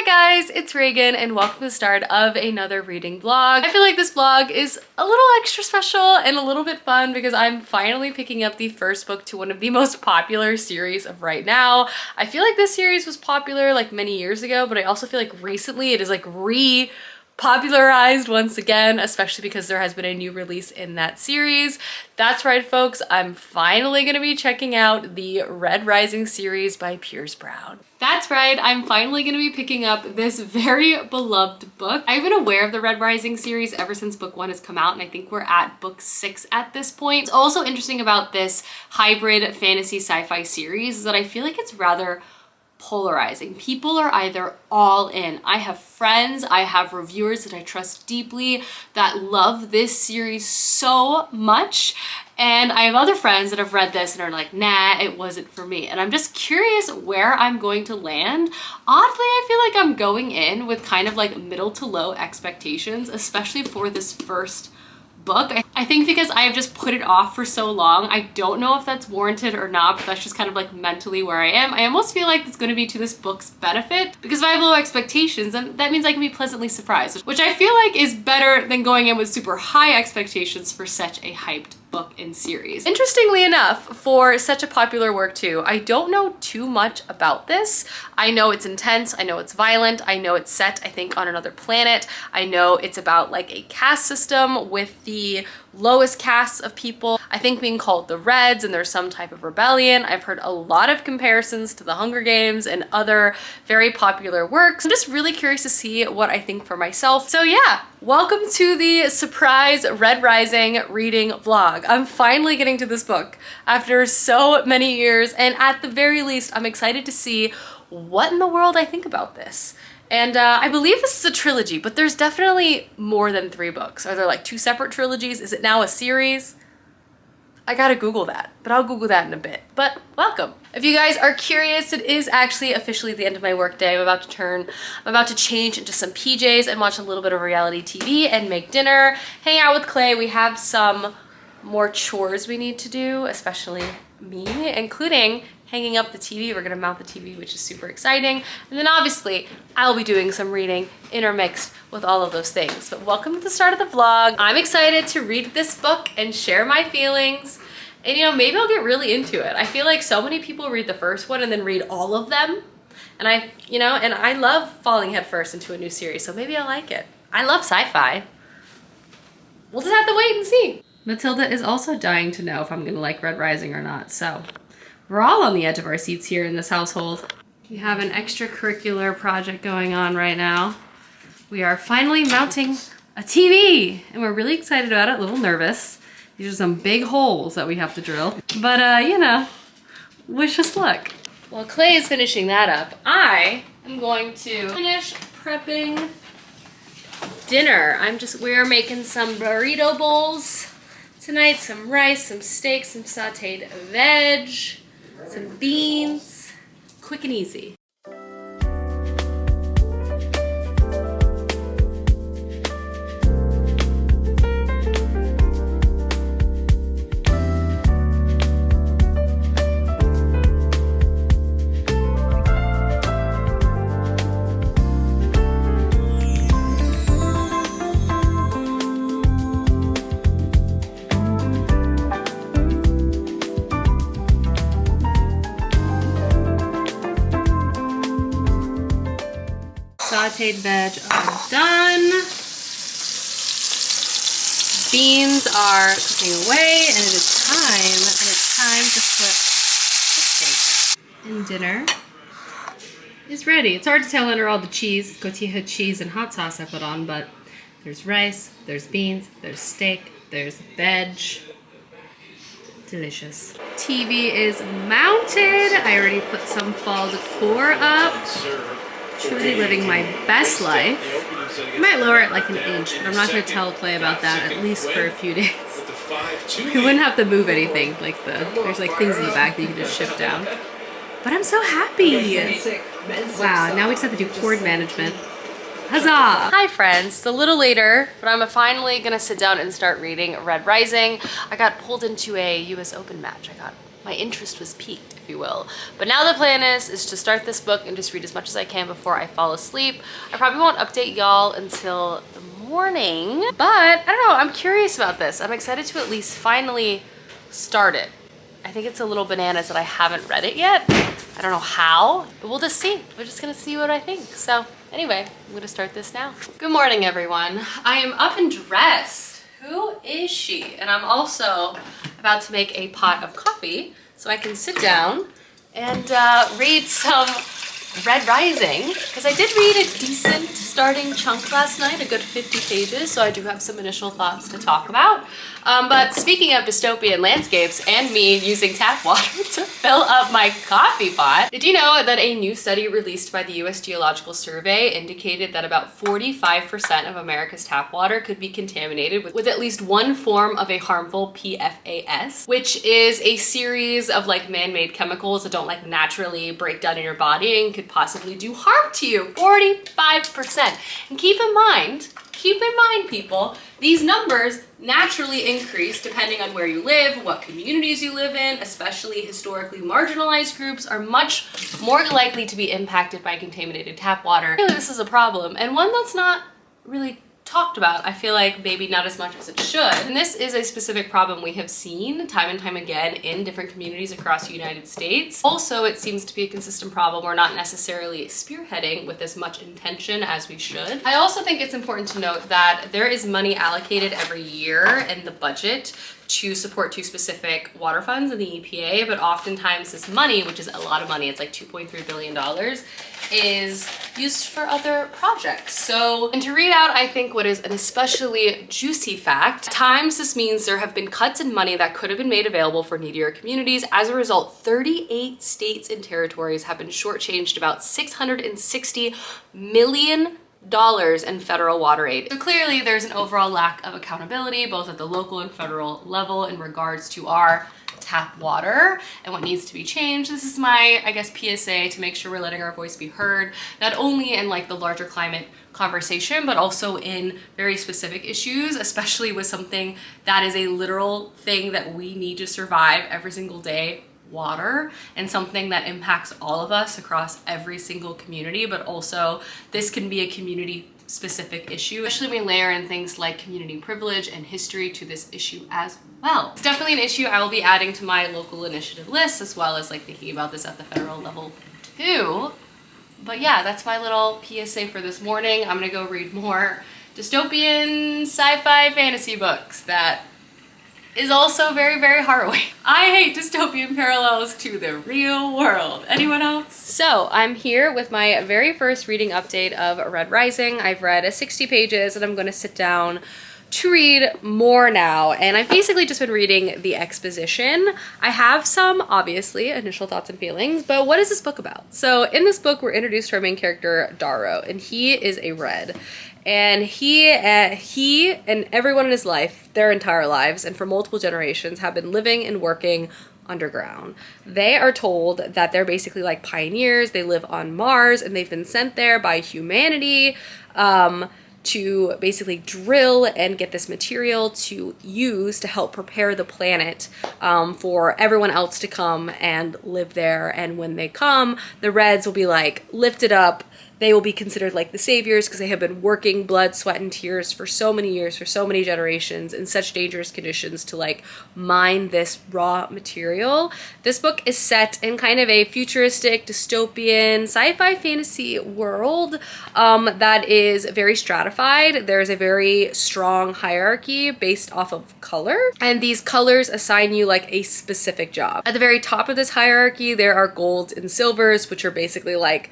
Hi guys, it's Reagan and welcome to the start of another reading vlog. I feel like this vlog is a little extra special and a little bit fun because I'm finally picking up the first book to one of the most popular series of right now. I feel like this series was popular like many years ago, but I also feel like recently it is like popularized once again, especially because there has been a new release in that series. That's right, folks. I'm finally gonna be checking out the Red Rising series by Piers Brown. That's right, I'm finally gonna be picking up this very beloved book. I've been aware of the Red Rising series ever since book 1 has come out, and I think we're at book 6 at this point. It's also interesting about this hybrid fantasy sci-fi series is that I feel like it's rather polarizing. People are either all in. I have friends, I have reviewers that I trust deeply that love this series so much, and I have other friends that have read this and are like, nah, it wasn't for me. And I'm just curious where I'm going to land. Oddly, I feel like I'm going in with kind of like middle to low expectations, especially for this first book. I think because I've just put it off for so long, I don't know if that's warranted or not, but that's just kind of like mentally where I am. I almost feel like it's going to be to this book's benefit because if I have low expectations, then that means I can be pleasantly surprised, which I feel like is better than going in with super high expectations for such a hyped book and series. Interestingly enough, for such a popular work too, I don't know too much about this. I know it's intense, I know it's violent, I know it's set, I think, on another planet. I know it's about like a caste system with the lowest castes of people, I think, being called the Reds, and there's some type of rebellion. I've heard a lot of comparisons to the Hunger Games and other very popular works. I'm just really curious to see what I think for myself. So yeah, welcome to the surprise Red Rising reading vlog. I'm finally getting to this book after so many years, and at the very least, I'm excited to see what in the world I think about this. And I believe this is a trilogy, but there's definitely more than 3 books. Are there like 2 separate trilogies? Is it now a series? I gotta Google that, but I'll Google that in a bit. But welcome. If you guys are curious, it is actually officially the end of my workday. I'm about to change into some PJs and watch a little bit of reality TV and make dinner, hang out with Clay. We have some more chores we need to do, especially me, including hanging up the TV. We're gonna mount the TV, which is super exciting. And then obviously I'll be doing some reading intermixed with all of those things. But welcome to the start of the vlog. I'm excited to read this book and share my feelings. And you know, maybe I'll get really into it. I feel like so many people read the first one and then read all of them. And I love falling headfirst into a new series, so maybe I'll like it. I love sci-fi. We'll just have to wait and see. Matilda is also dying to know if I'm gonna like Red Rising or not, so we're all on the edge of our seats here in this household. We have an extracurricular project going on right now. We are finally mounting a TV, and we're really excited about it, a little nervous. These are some big holes that we have to drill, but you know, wish us luck. While Clay is finishing that up, I am going to finish prepping dinner. We're making some burrito bowls tonight, some rice, some steak, some sauteed veg, some beans, quick and easy. Sauteed veg are done. Beans are cooking away, and it's time to flip the steak. And dinner is ready. It's hard to tell under all the cheese, cotija cheese and hot sauce I put on, but there's rice, there's beans, there's steak, there's veg. Delicious. TV is mounted. I already put some fall decor up. Truly living my best life. I might lower it like an inch, but I'm not going to tell Clay about that, at least for a few days. We wouldn't have to move anything, there's like things in the back that you can just shift down. But I'm so happy! Wow, now we just have to do cord management. Huzzah! Hi friends, it's a little later, but I'm finally gonna sit down and start reading Red Rising. I got pulled into a US Open match. I got my interest was piqued, if you will. But now the plan is to start this book and just read as much as I can before I fall asleep. I probably won't update y'all until the morning, but I don't know, I'm curious about this. I'm excited to at least finally start it. I think it's a little bananas that I haven't read it yet. I don't know how, but we'll just see. We're just gonna see what I think. So anyway, I'm gonna start this now. Good morning, everyone. I am up and dressed. Who is she? And I'm also about to make a pot of coffee so I can sit down and read some Red Rising, because I did read a decent starting chunk last night, a good 50 pages, so I do have some initial thoughts to talk about. But speaking of dystopian landscapes and me using tap water to fill up my coffee pot, did you know that a new study released by the US Geological Survey indicated that about 45% of America's tap water could be contaminated with at least one form of a harmful PFAS, which is a series of like man-made chemicals that don't like naturally break down in your body and could possibly do harm to you. 45%. And keep in mind people, these numbers naturally increase depending on where you live, what communities you live in, especially historically marginalized groups are much more likely to be impacted by contaminated tap water. Really, this is a problem, and one that's not really talked about. I feel like maybe not as much as it should. And this is a specific problem we have seen time and time again in different communities across the United States. Also, it seems to be a consistent problem we're not necessarily spearheading with as much intention as we should. I also think it's important to note that there is money allocated every year in the budget to support two specific water funds in the EPA, but oftentimes this money, which is a lot of money, it's like $2.3 billion, is used for other projects. So, and to read out, I think what is an especially juicy fact, times this means there have been cuts in money that could have been made available for needier communities. As a result, 38 states and territories have been shortchanged about $660 million in federal water aid. So clearly there's an overall lack of accountability both at the local and federal level in regards to our tap water and what needs to be changed. This is my, I guess, PSA to make sure we're letting our voice be heard, not only in like the larger climate conversation, but also in very specific issues, especially with something that is a literal thing that we need to survive every single day, water, and something that impacts all of us across every single community. But also this can be a community specific issue, especially when we layer in things like community privilege and history to this issue as well. It's definitely an issue I will be adding to my local initiative list, as well as like thinking about this at the federal level too. But yeah, that's my little PSA for this morning. I'm gonna go read more dystopian sci-fi fantasy books that is also very, very harrowing. I hate dystopian parallels to the real world. Anyone else? So I'm here with my very first reading update of Red Rising. I've read 60 pages and I'm going to sit down to read more now, and I've basically just been reading the exposition. I have some, obviously, initial thoughts and feelings, but what is this book about? So in this book, we're introduced to our main character, Darrow, and he is a Red. And he and everyone in his life, their entire lives, and for multiple generations, have been living and working underground. They are told that they're basically like pioneers. They live on Mars, and they've been sent there by humanity to basically drill and get this material to use to help prepare the planet for everyone else to come and live there. And when they come, the Reds will be like lifted up. They will be considered like the saviors because they have been working blood, sweat, and tears for so many years, for so many generations in such dangerous conditions to like mine this raw material. This book is set in kind of a futuristic, dystopian, sci-fi fantasy world that is very stratified. There's a very strong hierarchy based off of color, and these colors assign you like a specific job. At the very top of this hierarchy, there are golds and silvers, which are basically like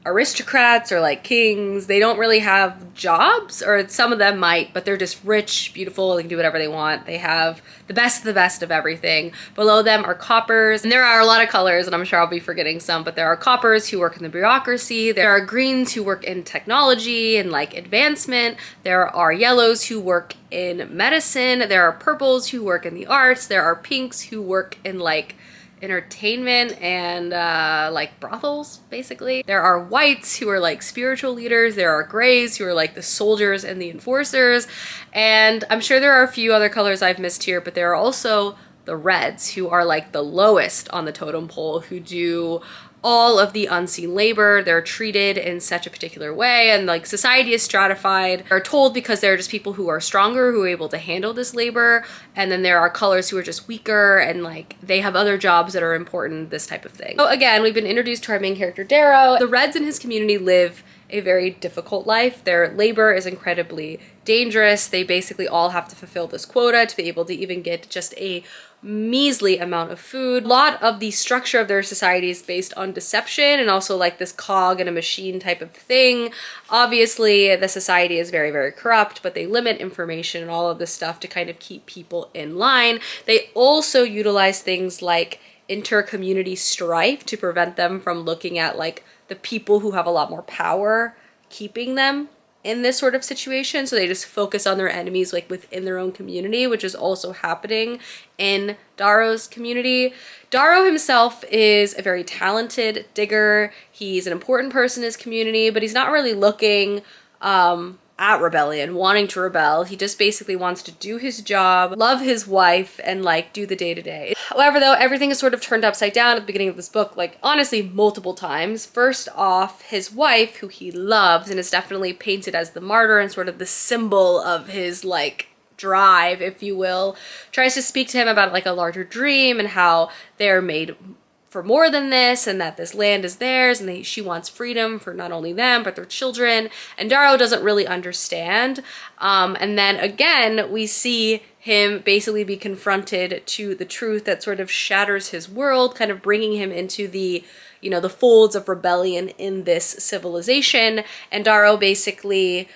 aristocrats or like kings. They don't really have jobs, or some of them might, but they're just rich, beautiful, they can do whatever they want. They have the best of everything. Below them are coppers, and there are a lot of colors, and I'm sure I'll be forgetting some, but there are coppers who work in the bureaucracy. There are greens who work in technology and like advancement. There are yellows who work in medicine. There are purples who work in the arts. There are pinks who work in like entertainment and like brothels, basically. There are whites who are like spiritual leaders. There are grays who are like the soldiers and the enforcers. And I'm sure there are a few other colors I've missed here, but there are also the Reds, who are like the lowest on the totem pole, who do all of the unseen labor. They're treated in such a particular way, and like society is stratified. They're told because they're just people who are stronger, who are able to handle this labor, and then there are colors who are just weaker, and like they have other jobs that are important, this type of thing. So again, we've been introduced to our main character, Darrow. The Reds in his community live a very difficult life. Their labor is incredibly dangerous. They basically all have to fulfill this quota to be able to even get just a measly amount of food. A lot of the structure of their society is based on deception and also like this cog in a machine type of thing. Obviously, the society is very, very corrupt, but they limit information and all of this stuff to kind of keep people in line. They also utilize things like inter-community strife to prevent them from looking at like the people who have a lot more power keeping them in this sort of situation. So they just focus on their enemies like within their own community, which is also happening in Darrow's community. Darrow himself is a very talented digger. He's an important person in his community, but he's not really looking at rebellion, wanting to rebel. He just basically wants to do his job, love his wife, and like do the day-to-day. However, though, everything is sort of turned upside down at the beginning of this book, like honestly multiple times. First off, his wife, who he loves and is definitely painted as the martyr and sort of the symbol of his like drive, if you will, tries to speak to him about like a larger dream and how they're made for more than this, and that this land is theirs, and she wants freedom for not only them but their children, and Darrow doesn't really understand. And then again we see him basically be confronted to the truth that sort of shatters his world, kind of bringing him into the, you know, the folds of rebellion in this civilization, and Darrow basically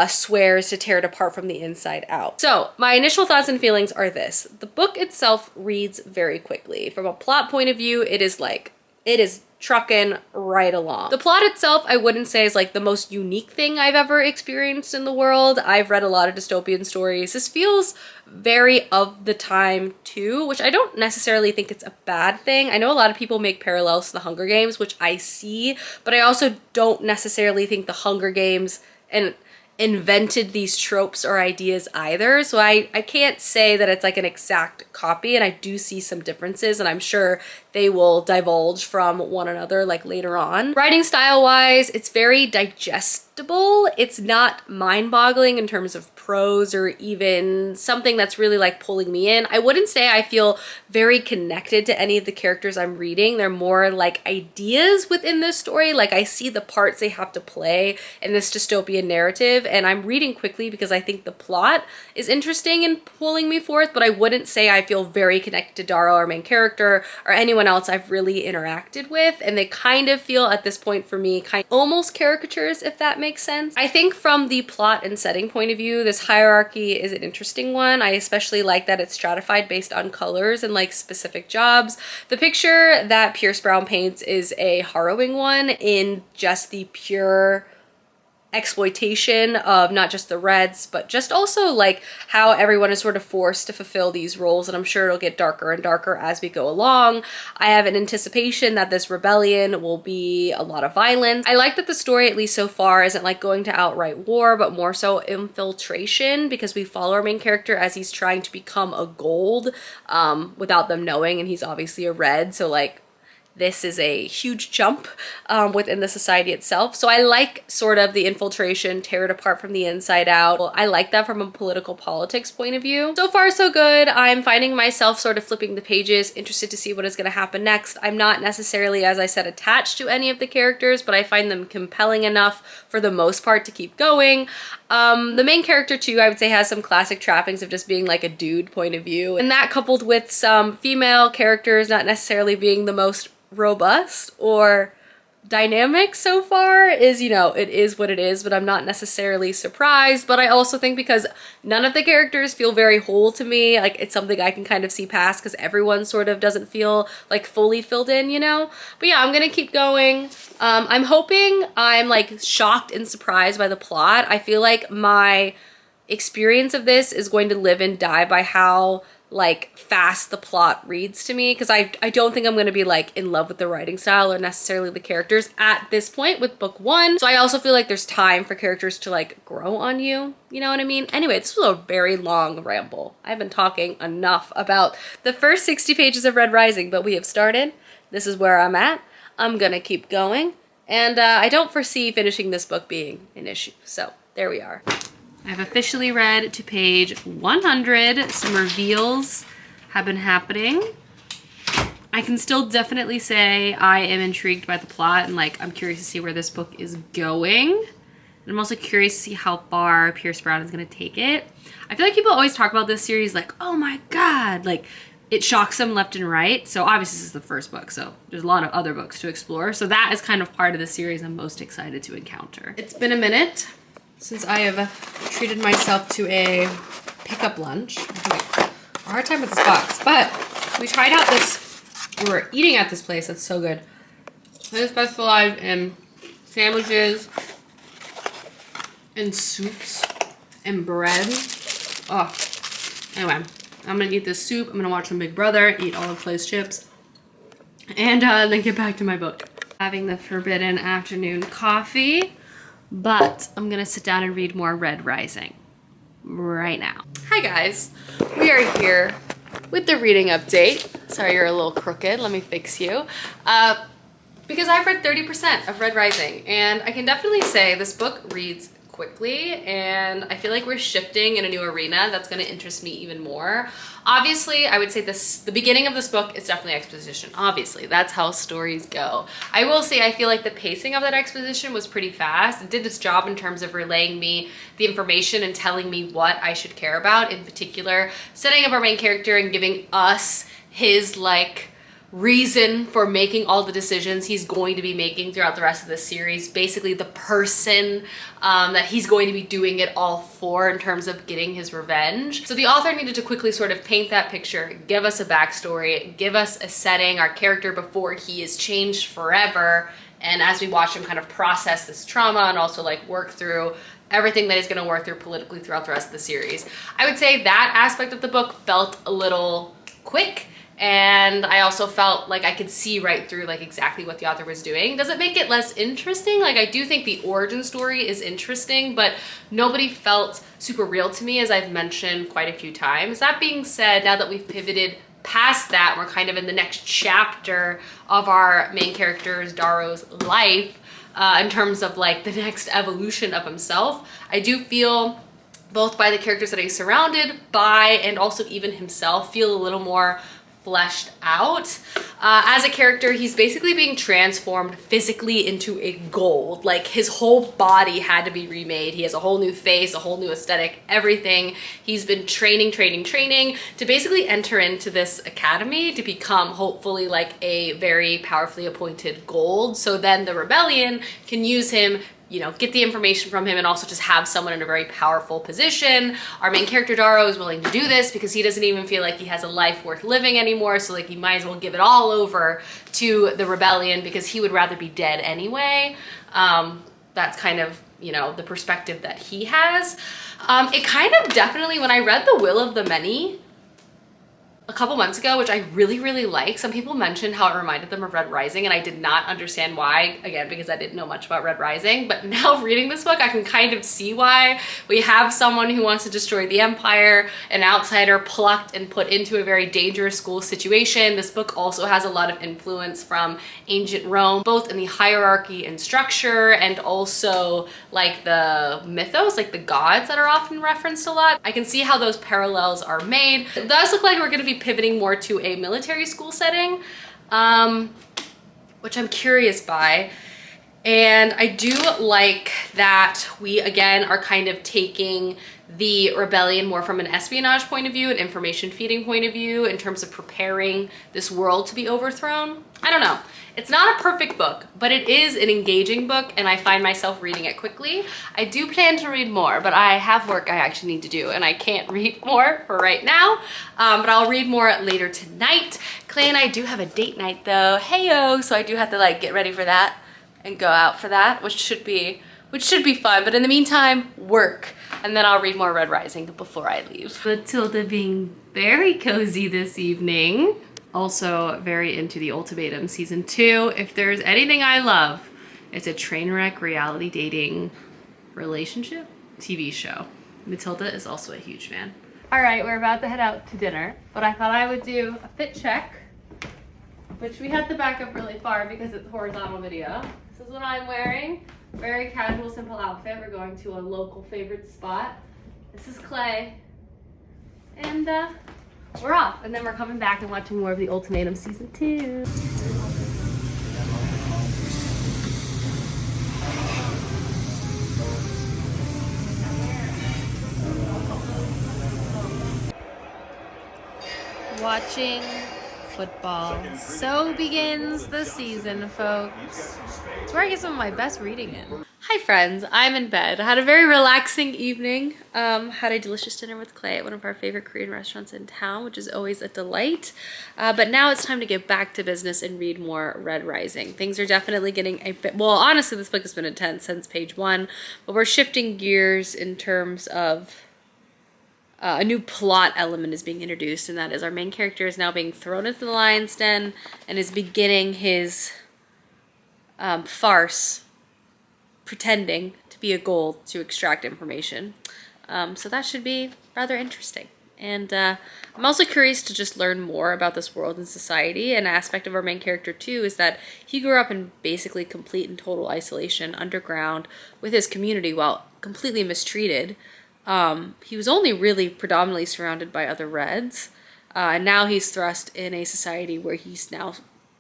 swears to tear it apart from the inside out. So my initial thoughts and feelings are this. The book itself reads very quickly. From a plot point of view, it is trucking right along. The plot itself, I wouldn't say is like the most unique thing I've ever experienced in the world. I've read a lot of dystopian stories. This feels very of the time too, which I don't necessarily think it's a bad thing. I know a lot of people make parallels to the Hunger Games, which I see, but I also don't necessarily think the Hunger Games and invented these tropes or ideas either. So I can't say that it's like an exact copy, and I do see some differences, and I'm sure they will divulge from one another like later on. Writing style wise, it's very digestible. It's not mind-boggling in terms of prose or even something that's really like pulling me in. I wouldn't say I feel very connected to any of the characters I'm reading. They're more like ideas within this story. Like I see the parts they have to play in this dystopian narrative, and I'm reading quickly because I think the plot is interesting and pulling me forth, but I wouldn't say I feel very connected to Darrow, our main character, or anyone else I've really interacted with, and they kind of feel at this point for me kind of almost caricatures, if that makes sense. I think from the plot and setting point of view, this hierarchy is an interesting one. I especially like that it's stratified based on colors and like specific jobs. The picture that Pierce Brown paints is a harrowing one in just the pure exploitation of not just the Reds, but just also like how everyone is sort of forced to fulfill these roles, and I'm sure it'll get darker and darker as we go along. I have an anticipation that this rebellion will be a lot of violence. I like that the story, at least so far, isn't like going to outright war, but more so infiltration, because we follow our main character as he's trying to become a gold without them knowing, and he's obviously a Red, so like this is a huge jump within the society itself. So I like sort of the infiltration, tear it apart from the inside out. Well, I like that from a political politics point of view. So far, so good. I'm finding myself sort of flipping the pages, interested to see what is going to happen next. I'm not necessarily, as I said, attached to any of the characters, but I find them compelling enough for the most part to keep going. The main character too, I would say, has some classic trappings of just being like a dude point of view, and that coupled with some female characters not necessarily being the most robust or dynamic so far is, you know, it is what it is, but I'm not necessarily surprised. But I also think because none of the characters feel very whole to me, like it's something I can kind of see past because everyone sort of doesn't feel like fully filled in, you know? But yeah, I'm gonna keep going. I'm hoping I'm like shocked and surprised by the plot. I feel like my experience of this is going to live and die by how like fast the plot reads to me, because I don't think I'm going to be like in love with the writing style or necessarily the characters at this point with book one. So I also feel like there's time for characters to like grow on you. You know what I mean? Anyway, this was a very long ramble. I've been talking enough about the first 60 pages of Red Rising, but we have started. This is where I'm at. I'm gonna keep going. And I don't foresee finishing this book being an issue. So there we are. I've officially read to page 100. Some reveals have been happening. I can still definitely say I am intrigued by the plot and like I'm curious to see where this book is going. And I'm also curious to see how far Pierce Brown is gonna take it. I feel like people always talk about this series like, oh my God, like it shocks them left and right. So obviously this is the first book, so there's a lot of other books to explore. So that is kind of part of the series I'm most excited to encounter. It's been a minute since I have treated myself to a pickup lunch. I'm having a hard time with this box, but we tried out this, we're eating at this place that's so good. They specialize in sandwiches and soups and bread. Oh, anyway, I'm gonna eat this soup, I'm gonna watch some Big Brother, eat all of Clay's chips, and then get back to my book. Having the forbidden afternoon coffee. But I'm gonna sit down and read more Red Rising right now. Hi guys, we are here with the reading update. Sorry, you're a little crooked, let me fix you. Because I've read 30% of Red Rising, and I can definitely say this book reads quickly, and I feel like we're shifting in a new arena that's going to interest me even more. Obviously, I would say the beginning of this book is definitely exposition. Obviously, that's how stories go. I will say I feel like the pacing of that exposition was pretty fast. It did its job in terms of relaying me the information and telling me what I should care about, in particular, setting up our main character and giving us his like reason for making all the decisions he's going to be making throughout the rest of the series. Basically the person that he's going to be doing it all for in terms of getting his revenge. So the author needed to quickly sort of paint that picture, give us a backstory, give us a setting, our character before he is changed forever. And as we watch him kind of process this trauma and also like work through everything that he's going to work through politically throughout the rest of the series. I would say that aspect of the book felt a little quick. And I also felt like I could see right through like exactly what the author was doing. Does it make it less interesting? Like I do think the origin story is interesting, but nobody felt super real to me, as I've mentioned quite a few times. That being said, now that we've pivoted past that, we're kind of in the next chapter of our main character's, Darrow's, life in terms of like the next evolution of himself. I do feel both by the characters that he's surrounded by and also even himself feel a little more fleshed out. As a character, he's basically being transformed physically into a gold. Like his whole body had to be remade. He has a whole new face, a whole new aesthetic, everything. He's been training to basically enter into this academy to become hopefully like a very powerfully appointed gold. So then the rebellion can use him, you know, get the information from him and also just have someone in a very powerful position. Our main character Darrow is willing to do this because he doesn't even feel like he has a life worth living anymore. So like he might as well give it all over to the rebellion because he would rather be dead anyway. That's kind of, you know, the perspective that he has. It kind of definitely, when I read The Will of the Many a couple months ago, which I really like. Some people mentioned how it reminded them of Red Rising, and I did not understand why, again, because I didn't know much about Red Rising. But now reading this book, I can kind of see why. We have someone who wants to destroy the Empire, an outsider plucked and put into a very dangerous school situation. This book also has a lot of influence from ancient Rome, both in the hierarchy and structure, and also like the mythos, like the gods that are often referenced a lot. I can see how those parallels are made. It does look like we're going to be pivoting more to a military school setting, which I'm curious by. And I do like that we again are kind of taking the rebellion more from an espionage point of view, an information feeding point of view, in terms of preparing this world to be overthrown. I don't know. It's not a perfect book, but it is an engaging book, and I find myself reading it quickly. I do plan to read more, but I have work I actually need to do, and I can't read more for right now, but I'll read more later tonight. Clay and I do have a date night though. Heyo! So I do have to like get ready for that and go out for that, which should be fun. But in the meantime, work. and then I'll read more Red Rising before I leave. Matilda being very cozy this evening. Also very into The Ultimatum Season 2. If there's anything I love, it's a train wreck reality dating relationship TV show. Matilda is also a huge fan. All right, we're about to head out to dinner, but I thought I would do a fit check, which we had to back up really far because it's horizontal video. This is what I'm wearing. Very casual, simple outfit. We're going to a local favorite spot. This is Clay. And we're off. And then we're coming back and watching more of The Ultimatum Season 2. Watching football. So begins the season, folks. It's where I get some of my best reading in. Hi friends, I'm in bed. I had a very relaxing evening. Had a delicious dinner with Clay at one of our favorite Korean restaurants in town, which is always a delight. But now it's time to get back to business and read more Red Rising. Things are definitely getting a bit, well, honestly, this book has been intense since page 1, but we're shifting gears in terms of a new plot element is being introduced, and that is our main character is now being thrown into the lion's den and is beginning his farce, pretending to be a ghoul to extract information. So that should be rather interesting. And I'm also curious to just learn more about this world and society. An aspect of our main character too is that he grew up in basically complete and total isolation underground with his community while completely mistreated. He was only really predominantly surrounded by other Reds, and now he's thrust in a society where he's now,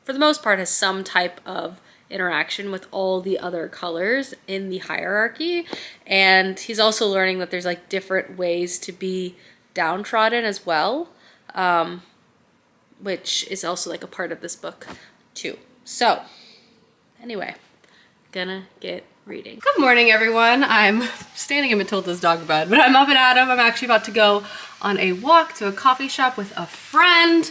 for the most part, has some type of interaction with all the other colors in the hierarchy, and he's also learning that there's like different ways to be downtrodden as well, which is also like a part of this book too. So anyway, gonna get reading. Good morning, everyone. I'm standing in Matilda's dog bed, but I'm up and at 'em. I'm actually about to go on a walk to a coffee shop with a friend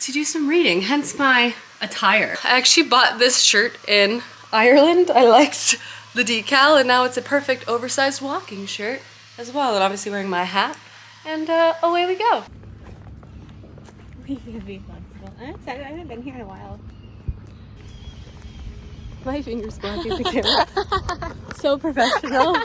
to do some reading, hence my attire. I actually bought this shirt in Ireland. I liked the decal, and now it's a perfect oversized walking shirt as well, and obviously wearing my hat, and away we go. We can be flexible. I'm excited. I haven't been here in a while. My fingers blocking the camera. So professional.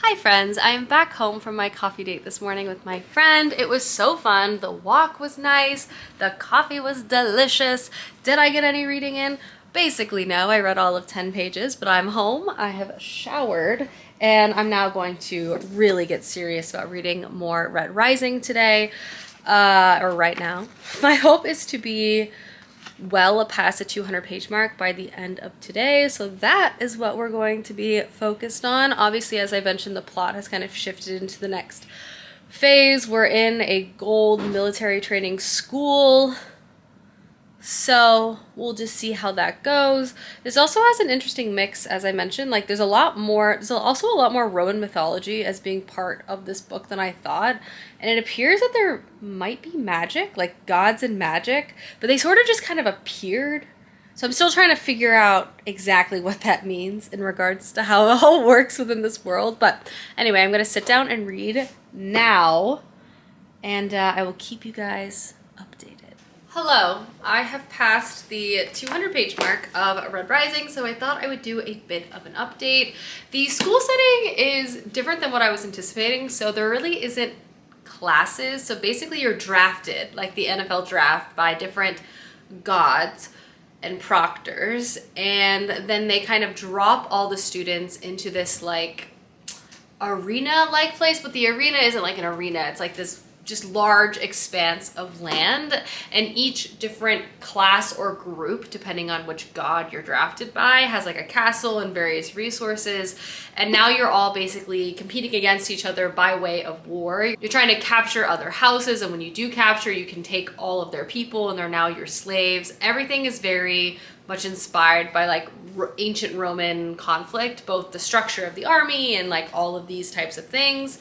Hi friends, I am back home from my coffee date this morning with my friend. It was so fun. The walk was nice. The coffee was delicious. Did I get any reading in? Basically no, I read all of 10 pages, but I'm home, I have showered, and I'm now going to really get serious about reading more Red Rising today, or right now. My hope is to be well past the 200 page mark by the end of today, so that is what we're going to be focused on. Obviously, as I mentioned, the plot has kind of shifted into the next phase. We're in a gold military training school, so we'll just see how that goes. This also has an interesting mix, as I mentioned. Like there's also a lot more Roman mythology as being part of this book than I thought. And it appears that there might be magic, like gods and magic, but they sort of just kind of appeared. So I'm still trying to figure out exactly what that means in regards to how it all works within this world. But anyway, I'm gonna sit down and read now, and I will keep you guys updated. Hello, I have passed the 200 page mark of Red Rising, so I thought I would do a bit of an update. The school setting is different than what I was anticipating, so there really isn't classes. So basically you're drafted, like the NFL draft, by different gods and proctors, and then they kind of drop all the students into this like arena-like place, but the arena isn't like an arena, it's like this just large expanse of land, and each different class or group, depending on which god you're drafted by, has like a castle and various resources, and now you're all basically competing against each other by way of war. You're trying to capture other houses, and when you do capture, you can take all of their people and they're now your slaves. Everything is very much inspired by like ancient Roman conflict, both the structure of the army and like all of these types of things.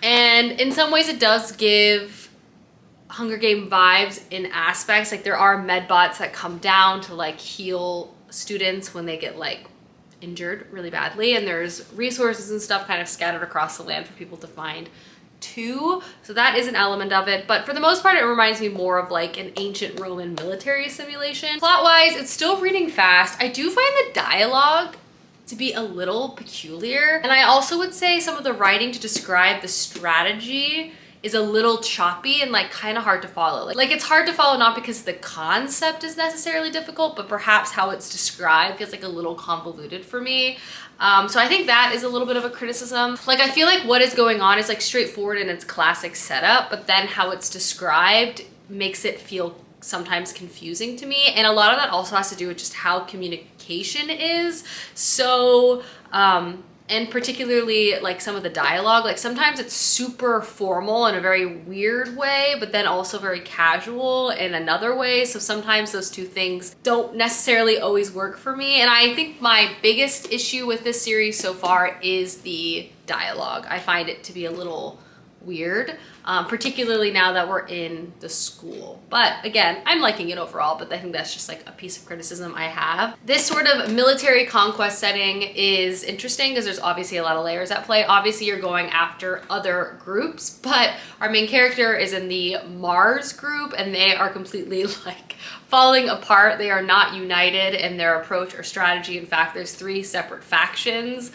And in some ways it does give Hunger Game vibes in aspects. Like there are med bots that come down to like heal students when they get like injured really badly, and there's resources and stuff kind of scattered across the land for people to find too. So that is an element of it, but for the most part it reminds me more of like an ancient Roman military simulation. Plot-wise, it's still reading fast. I do find the dialogue to be a little peculiar, and I also would say some of the writing to describe the strategy is a little choppy and like kind of hard to follow. Like it's hard to follow not because the concept is necessarily difficult, but perhaps how it's described feels like a little convoluted for me. So I think that is a little bit of a criticism. Like I feel like what is going on is like straightforward in its classic setup, but then how it's described makes it feel sometimes confusing to me. And a lot of that also has to do with just how communication is. So, and particularly like some of the dialogue, like sometimes it's super formal in a very weird way, but then also very casual in another way. So sometimes those two things don't necessarily always work for me. And I think my biggest issue with this series so far is the dialogue. I find it to be a little weird, particularly now that we're in the school. But again, I'm liking it overall, but I think that's just like a piece of criticism I have. This sort of military conquest setting is interesting because there's obviously a lot of layers at play. Obviously you're going after other groups, but our main character is in the Mars group and they are completely like falling apart. They are not united in their approach or strategy. In fact, there's 3 separate factions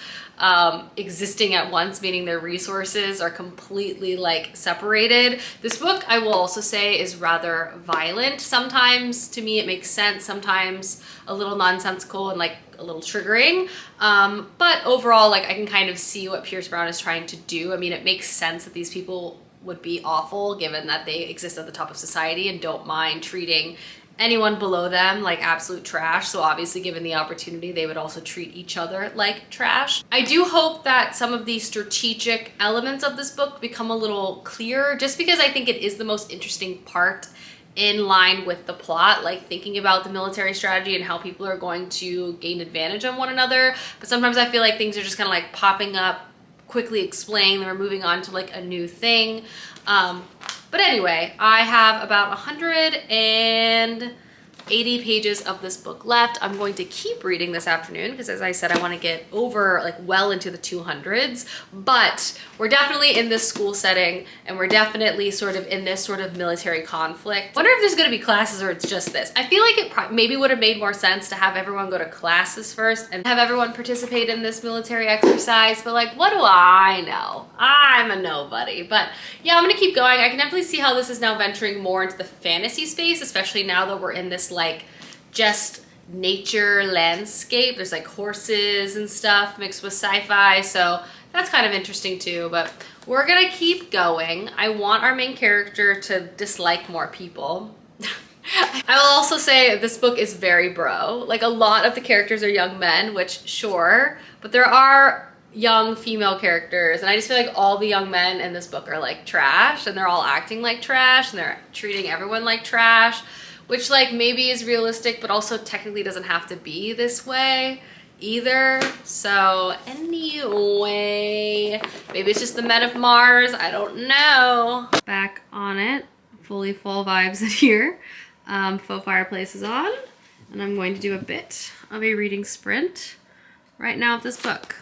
existing at once, meaning their resources are completely like separated. This book, I will also say, is rather violent. Sometimes to me it makes sense, sometimes a little nonsensical and like a little triggering, but overall like I can kind of see what Pierce Brown is trying to do. I mean, it makes sense that these people would be awful given that they exist at the top of society and don't mind treating anyone below them like absolute trash. So obviously given the opportunity, they would also treat each other like trash. I do hope that some of the strategic elements of this book become a little clearer, just because I think it is the most interesting part in line with the plot, like thinking about the military strategy and how people are going to gain advantage on one another. But sometimes I feel like things are just kind of like popping up, quickly explained, then we're moving on to like a new thing. But anyway, I have about 180 pages of this book left. I'm going to keep reading this afternoon because, as I said, I want to get over like well into the 200s, but we're definitely in this school setting and we're definitely sort of in this sort of military conflict. Wonder if there's going to be classes or it's just this. I feel like it maybe would have made more sense to have everyone go to classes first and have everyone participate in this military exercise, but like, what do I know? I'm a nobody. But yeah, I'm gonna keep going. I can definitely see how this is now venturing more into the fantasy space, especially now that we're in this like just nature landscape. There's like horses and stuff mixed with sci-fi, so that's kind of interesting too. But we're gonna keep going. I want our main character to dislike more people. I will also say this book is very bro. Like a lot of the characters are young men, which sure, but there are young female characters, and I just feel like all the young men in this book are like trash, and they're all acting like trash, and they're treating everyone like trash, which like maybe is realistic, but also technically doesn't have to be this way either. So anyway, maybe it's just the men of Mars, I don't know. Back on it, fully fall vibes in here. Faux fireplace is on, and I'm going to do a bit of a reading sprint right now of this book.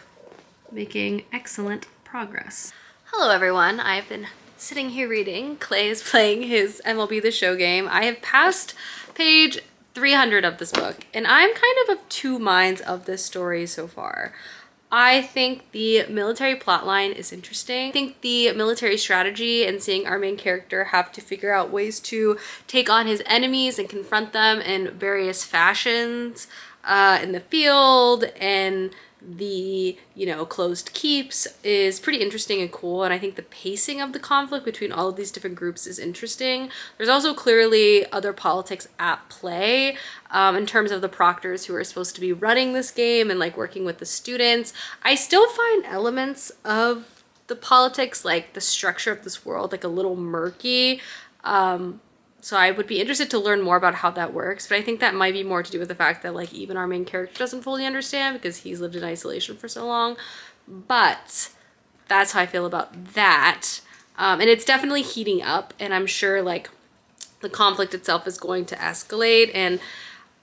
Making excellent progress. Hello everyone, I've been sitting here reading. Clay is playing his MLB The Show game. I have passed page 300 of this book, and I'm kind of 2 minds of this story so far. I think the military plotline is interesting. I think the military strategy and seeing our main character have to figure out ways to take on his enemies and confront them in various fashions in the field and the, you know, closed keeps is pretty interesting and cool. And I think the pacing of the conflict between all of these different groups is interesting. There's also clearly other politics at play in terms of the proctors who are supposed to be running this game and like working with the students. I still find elements of the politics, like the structure of this world, like a little murky. So I would be interested to learn more about how that works, but I think that might be more to do with the fact that like even our main character doesn't fully understand because he's lived in isolation for so long. But that's how I feel about that. And it's definitely heating up, and I'm sure like the conflict itself is going to escalate, and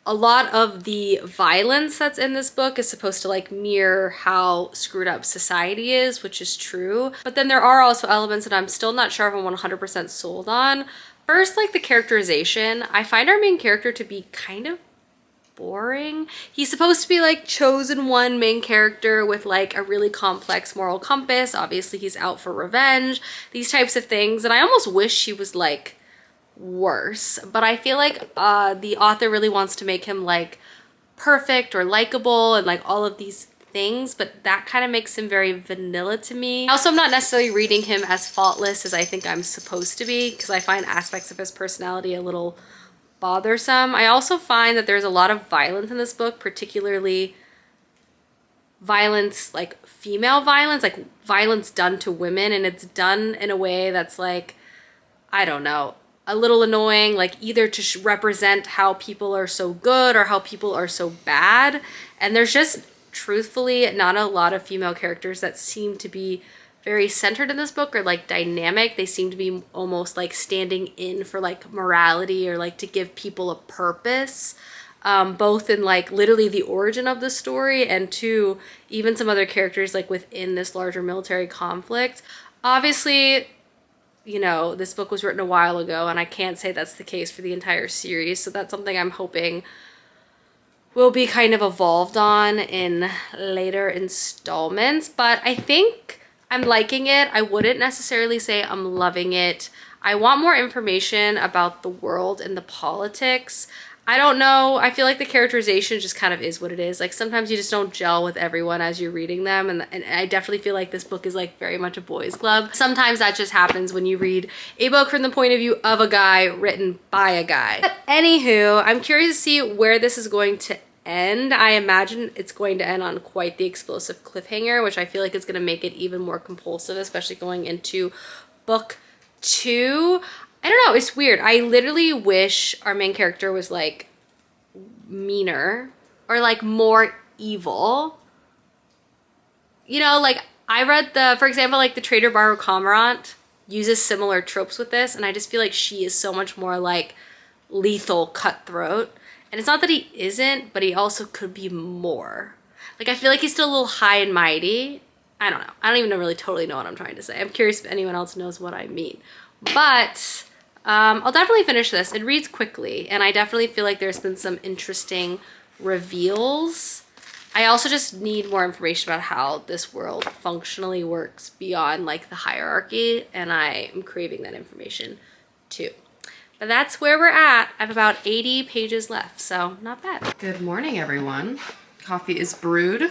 a lot of the violence that's in this book is supposed to like mirror how screwed up society is, which is true. But then there are also elements that I'm still not sure if I'm 100% sold on. First, like the characterization. I find our main character to be kind of boring. He's supposed to be like chosen one main character with like a really complex moral compass. Obviously he's out for revenge, these types of things. And I almost wish he was like worse, but I feel like the author really wants to make him like perfect or likable and like all of these things, but that kind of makes him very vanilla to me. Also, I'm not necessarily reading him as faultless as I think I'm supposed to be, because I find aspects of his personality a little bothersome. I also find that there's a lot of violence in this book, particularly violence, like female violence, like violence done to women, and it's done in a way that's like, I don't know, a little annoying, like either to represent how people are so good or how people are so bad. And there's just truthfully not a lot of female characters that seem to be very centered in this book or like dynamic. They seem to be almost like standing in for like morality or like to give people a purpose, both in like literally the origin of the story and to even some other characters like within this larger military conflict. Obviously, you know, this book was written a while ago, and I can't say that's the case for the entire series. So that's something I'm hoping will be kind of evolved on in later installments. But I think I'm liking it. I wouldn't necessarily say I'm loving it. I want more information about the world and the politics. I don't know. I feel like the characterization just kind of is what it is. Like sometimes you just don't gel with everyone as you're reading them. And I definitely feel like this book is like very much a boys' club. Sometimes that just happens when you read a book from the point of view of a guy written by a guy. But anywho, I'm curious to see where this is going to end. I imagine it's going to end on quite the explosive cliffhanger, which I feel like is going to make it even more compulsive, especially going into book 2. I don't know, it's weird. I literally wish our main character was like meaner or like more evil. You know, like I read for example, like the Traitor Baru Cormorant uses similar tropes with this, and I just feel like she is so much more like lethal cutthroat. And it's not that he isn't, but he also could be more. Like I feel like he's still a little high and mighty. I don't know. I don't even really totally know what I'm trying to say. I'm curious if anyone else knows what I mean. But I'll definitely finish this. It reads quickly, and I definitely feel like there's been some interesting reveals. I also just need more information about how this world functionally works beyond like the hierarchy, and I am craving that information too. But that's where we're at. I have about 80 pages left, so not bad. Good morning, everyone. Coffee is brewed.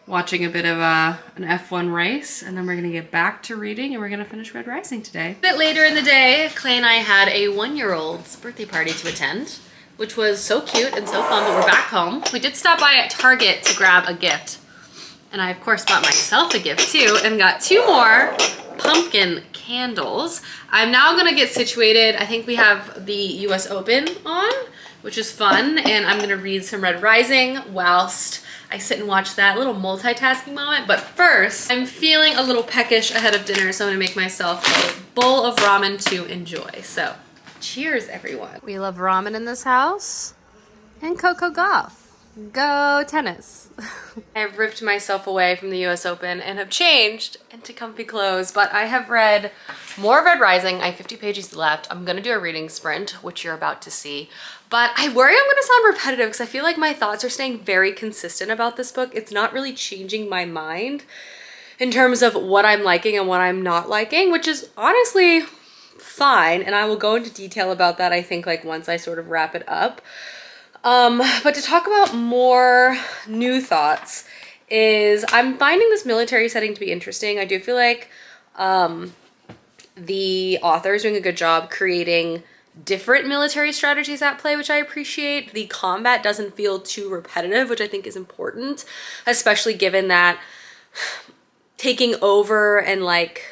Watching a bit of an F1 race, and then we're gonna get back to reading, and we're gonna finish Red Rising today. A bit later in the day, Clay and I had a 1-year-old's birthday party to attend, which was so cute and so fun, but we're back home. We did stop by at Target to grab a gift, and I of course bought myself a gift too, and got 2 more pumpkin candles. I'm now gonna get situated. I think we have the US Open on, which is fun, and I'm gonna read some Red Rising whilst I sit and watch that. Little multitasking moment. But first, I'm feeling a little peckish ahead of dinner, so I'm gonna make myself a bowl of ramen to enjoy. So cheers, everyone. We love ramen in this house. And Coco Gauff. Go tennis. I've ripped myself away from the US Open and have changed into comfy clothes, but I have read more Red Rising. I have 50 pages left. I'm gonna do a reading sprint, which you're about to see. But I worry I'm gonna sound repetitive because I feel like my thoughts are staying very consistent about this book. It's not really changing my mind in terms of what I'm liking and what I'm not liking, which is honestly fine. And I will go into detail about that, I think, like once I sort of wrap it up. But to talk about more new thoughts is I'm finding this military setting to be interesting. I do feel like the author is doing a good job creating different military strategies at play, which I appreciate. The combat doesn't feel too repetitive, which I think is important, especially given that taking over and like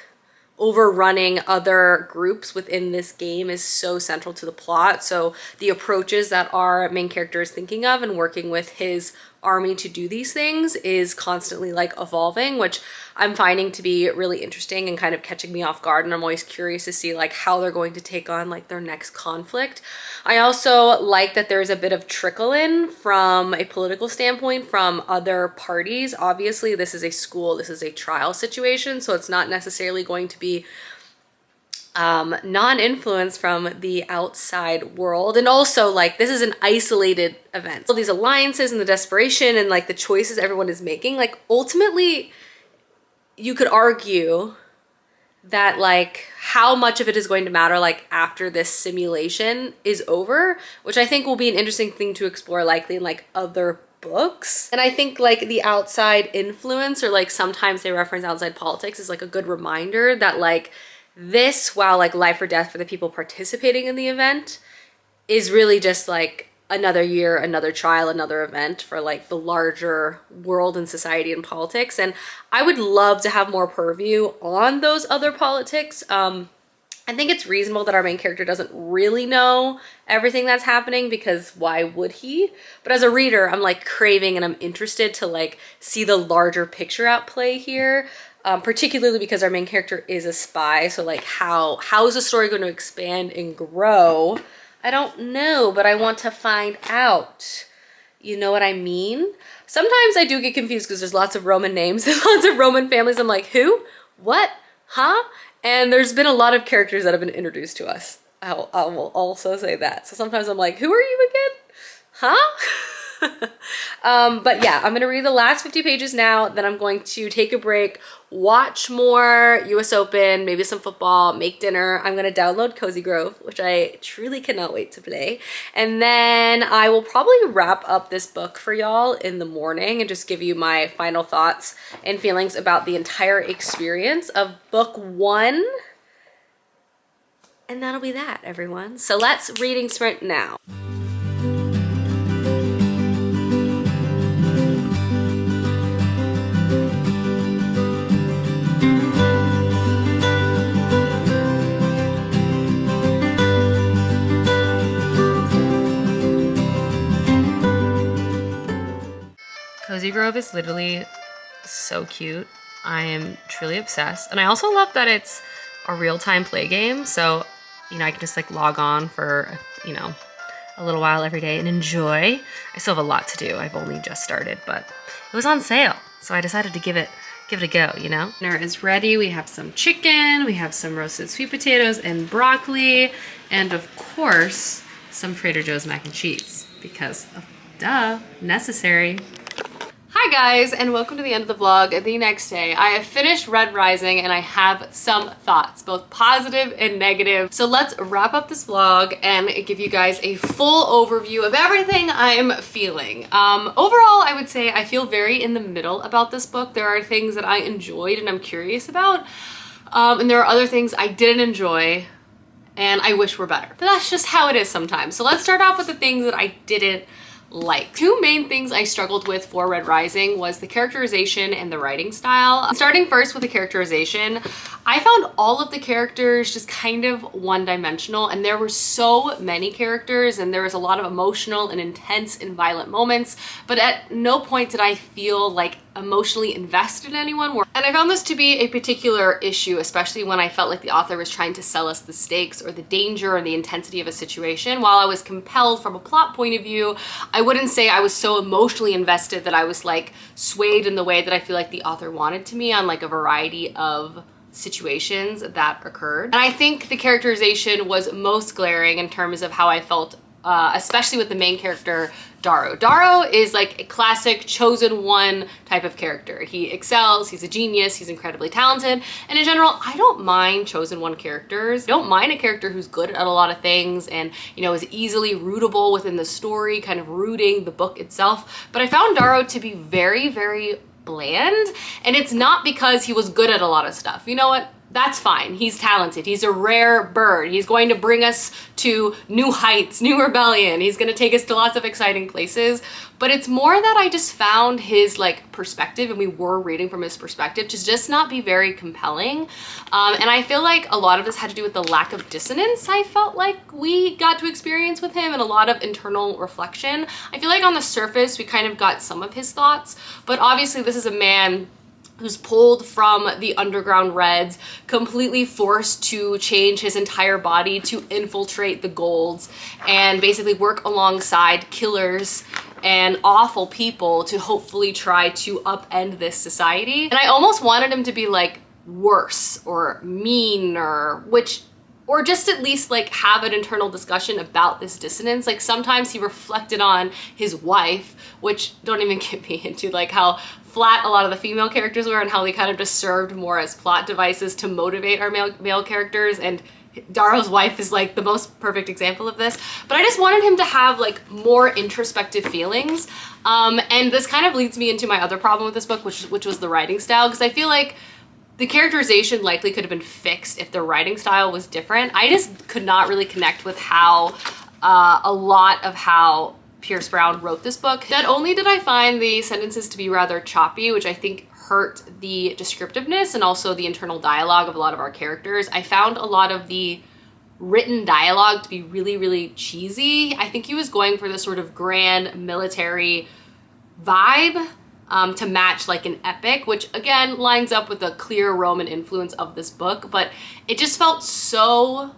overrunning other groups within this game is so central to the plot. So the approaches that our main character is thinking of and working with his army to do these things is constantly like evolving, which I'm finding to be really interesting and kind of catching me off guard. And I'm always curious to see like how they're going to take on like their next conflict. I also like that there's a bit of trickle in from a political standpoint from other parties. Obviously, this is a school, this is a trial situation, so it's not necessarily going to be non-influence from the outside world. And also like this is an isolated event. So these alliances and the desperation and like the choices everyone is making, like ultimately you could argue that like how much of it is going to matter like after this simulation is over, which I think will be an interesting thing to explore likely in like other books. And I think like the outside influence, or like sometimes they reference outside politics, is like a good reminder that like this, while like life or death for the people participating in the event, is really just like another year, another trial, another event for like the larger world and society and politics. And I would love to have more purview on those other politics. I think it's reasonable that our main character doesn't really know everything that's happening, because why would he? But as a reader, I'm like craving and I'm interested to like see the larger picture at play here. Particularly because our main character is a spy. So like how is the story going to expand and grow? I don't know, but I want to find out. You know what I mean? Sometimes I do get confused because there's lots of Roman names and lots of Roman families. I'm like, who? What? Huh? And there's been a lot of characters that have been introduced to us. I will also say that. So sometimes I'm like, who are you again? Huh? But yeah, I'm gonna read the last 50 pages now, then I'm going to take a break, watch more US Open, maybe some football, make dinner. I'm gonna download Cozy Grove, which I truly cannot wait to play. And then I will probably wrap up this book for y'all in the morning and just give you my final thoughts and feelings about the entire experience of book 1. And that'll be that, everyone. So let's reading sprint now. Cozy Grove is literally so cute. I am truly obsessed. And I also love that it's a real-time play game. So, you know, I can just like log on for, you know, a little while every day and enjoy. I still have a lot to do. I've only just started, but it was on sale. So I decided to give it a go, you know? Dinner is ready. We have some chicken, we have some roasted sweet potatoes and broccoli, and of course, some Trader Joe's mac and cheese because, duh, necessary. Hi guys, and welcome to the end of the vlog. The next day, I have finished Red Rising and I have some thoughts, both positive and negative. So let's wrap up this vlog and give you guys a full overview of everything I'm feeling. Overall, I would say I feel very in the middle about this book. There are things that I enjoyed and I'm curious about, and there are other things I didn't enjoy and I wish were better. But that's just how it is sometimes. So let's start off with the things that I didn't like. Two main things I struggled with for Red Rising was the characterization and the writing style. Starting first with the characterization, I found all of the characters just kind of one-dimensional, and there were so many characters and there was a lot of emotional and intense and violent moments, but at no point did I feel like emotionally invested in anyone. And I found this to be a particular issue, especially when I felt like the author was trying to sell us the stakes or the danger or the intensity of a situation. While I was compelled from a plot point of view, I wouldn't say I was so emotionally invested that I was like swayed in the way that I feel like the author wanted to me on like a variety of situations that occurred. And I think the characterization was most glaring in terms of how I felt, especially with the main character, Darrow. Darrow is like a classic chosen one type of character. He excels, he's a genius, he's incredibly talented, and in general, I don't mind chosen one characters. I don't mind a character who's good at a lot of things and, you know, is easily rootable within the story, kind of rooting the book itself, but I found Darrow to be very, very bland, and it's not because he was good at a lot of stuff. You know what? that's fine. He's talented. He's a rare bird. He's going to bring us to new heights, new rebellion. He's going to take us to lots of exciting places. But it's more that I just found his like perspective, and we were reading from his perspective, to just not be very compelling. And I feel like a lot of this had to do with the lack of dissonance I felt like we got to experience with him, and a lot of internal reflection. I feel like on the surface, we kind of got some of his thoughts, but obviously this is a man who's pulled from the underground Reds, completely forced to change his entire body to infiltrate the Golds and basically work alongside killers and awful people to hopefully try to upend this society. And I almost wanted him to be like worse or meaner, or just at least like have an internal discussion about this dissonance. Like sometimes he reflected on his wife, which don't even get me into like how flat a lot of the female characters were and how they kind of just served more as plot devices to motivate our male characters, and Darrow's wife is like the most perfect example of this. But I just wanted him to have like more introspective feelings. And this kind of leads me into my other problem with this book, which was the writing style, because I feel like the characterization likely could have been fixed if the writing style was different. I just could not really connect with how a lot of how Pierce Brown wrote this book. Not only did I find the sentences to be rather choppy, which I think hurt the descriptiveness and also the internal dialogue of a lot of our characters, I found a lot of the written dialogue to be really, really cheesy. I think he was going for this sort of grand military vibe to match like an epic, which again lines up with the clear Roman influence of this book, but it just felt so...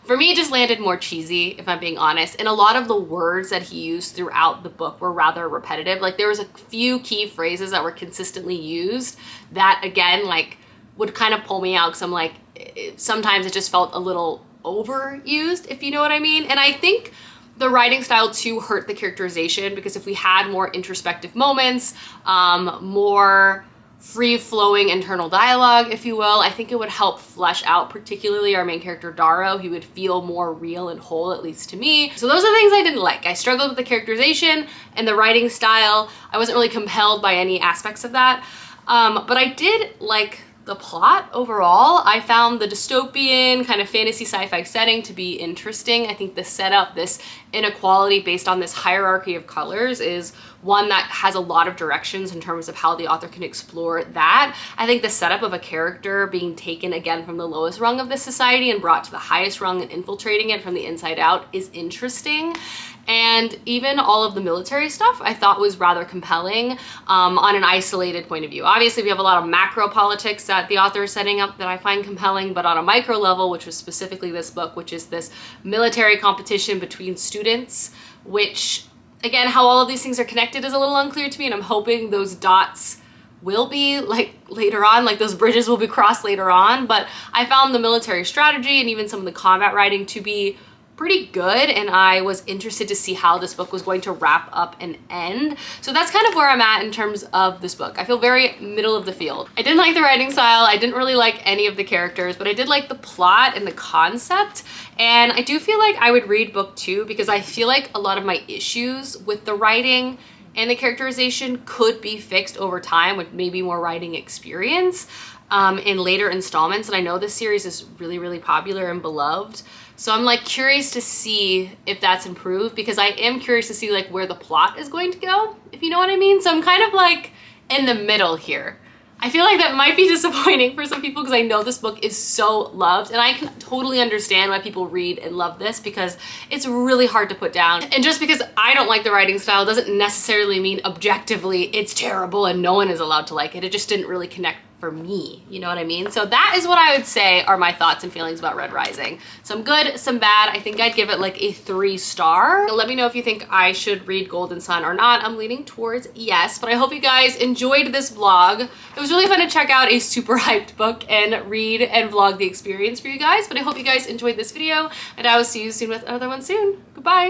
For me, it just landed more cheesy, if I'm being honest. And a lot of the words that he used throughout the book were rather repetitive. Like there was a few key phrases that were consistently used that again, like would kind of pull me out, because I'm like, sometimes it just felt a little overused, if you know what I mean. And I think the writing style too hurt the characterization, because if we had more introspective moments, more free-flowing internal dialogue, if you will, I think it would help flesh out particularly our main character Darrow. He would feel more real and whole, at least to me. So those are things I didn't like. I struggled with the characterization and the writing style. I wasn't really compelled by any aspects of that. But I did like the plot overall. I found the dystopian kind of fantasy sci-fi setting to be interesting. I think the setup, this inequality based on this hierarchy of colors, is one that has a lot of directions in terms of how the author can explore that. I think the setup of a character being taken again from the lowest rung of this society and brought to the highest rung and infiltrating it from the inside out is interesting. And even all of the military stuff I thought was rather compelling on an isolated point of view. Obviously, we have a lot of macro politics that the author is setting up that I find compelling, but on a micro level, which was specifically this book, which is this military competition between students, which, again, how all of these things are connected is a little unclear to me, and I'm hoping those dots will be like later on, like those bridges will be crossed later on. But I found the military strategy and even some of the combat writing to be pretty good, and I was interested to see how this book was going to wrap up and end. So that's kind of where I'm at in terms of this book. I feel very middle of the field. I didn't like the writing style, I didn't really like any of the characters, but I did like the plot and the concept, and I do feel like I would read book 2, because I feel like a lot of my issues with the writing and the characterization could be fixed over time with maybe more writing experience in later installments. And I know this series is really, really popular and beloved. So I'm like curious to see if that's improved, because I am curious to see like where the plot is going to go, if you know what I mean. So I'm kind of like in the middle here. I feel like that might be disappointing for some people, because I know this book is so loved, and I can totally understand why people read and love this, because it's really hard to put down. And just because I don't like the writing style doesn't necessarily mean objectively it's terrible and no one is allowed to like it. It just didn't really connect for me, you know what I mean? So that is what I would say are my thoughts and feelings about Red Rising. Some good, some bad. I think I'd give it like a 3-star. Let me know if you think I should read Golden Son or not. I'm leaning towards yes, but I hope you guys enjoyed this vlog. It was really fun to check out a super hyped book and read and vlog the experience for you guys, but I hope you guys enjoyed this video, and I will see you soon with another one soon. Goodbye.